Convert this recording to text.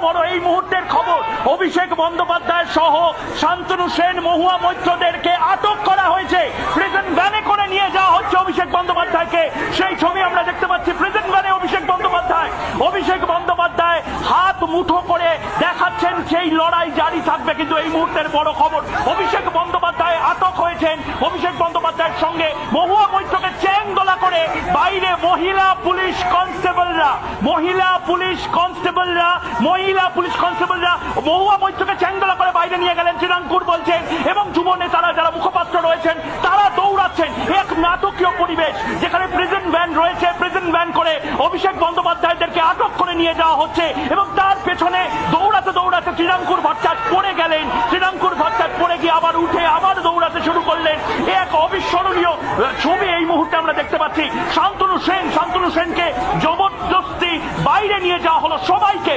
বড় এই মুহূর্তের খবর, অভিষেক বন্দ্যোপাধ্যায় সহ শান্তনু সেন, মহুয়া মৈত্রদেরকে আটক করা হয়েছে। প্রিজন ভ্যানে করে নিয়ে যাওয়া হচ্ছে অভিষেক বন্দ্যোপাধ্যায়কে। সেই ছবি আমরা দেখতে পাচ্ছি, প্রিজন ভ্যানে অভিষেক বন্দ্যোপাধ্যায় হাত মুঠো করে দেখাচ্ছেন সেই লড়াই জারি থাকবে। কিন্তু এই মুহূর্তের বড় খবর, অভিষেক বন্দ্যোপাধ্যায় আটক হয়েছেন। অভিষেক বন্দ্যোপাধ্যায়ের সঙ্গে মহুয়া মৈত্রকে চ্যাংদোলা করে বাইরে মহিলা পুলিশ কনস্টেবলরা মহুয়া মৈত্রকে চ্যাংদোলা করে বাইরে নিয়ে গেলেন শ্রীরামপুর বলছেন, এবং যুব নেতারা যারা মুখপাত্র রয়েছেন তারা দৌড়াচ্ছেন। এক নাটকীয় পরিবেশ যেখানে প্রিজন ভ্যান রয়েছে, প্রিজন ভ্যান করে অভিষেক বন্দ্যোপাধ্যায়দেরকে আটক করে নিয়ে যাওয়া হচ্ছে, এবং তার পেছনে দৌড়াতে দৌড়াতে শ্রীরামপুর ভট্টাচার্য পড়ে গেলেন। শ্রীরামপুর ভট্টাচার্য পড়ে গিয়ে আবার উঠে আবার দৌড়াতে শুরু করলেন। এক অবিস্মরণীয় ছবি এই মুহূর্তে আমরা দেখতে পাচ্ছি। শান্তনু সেনকে জবরদস্তি বাইরে নিয়ে যাওয়া হলো, সবাইকে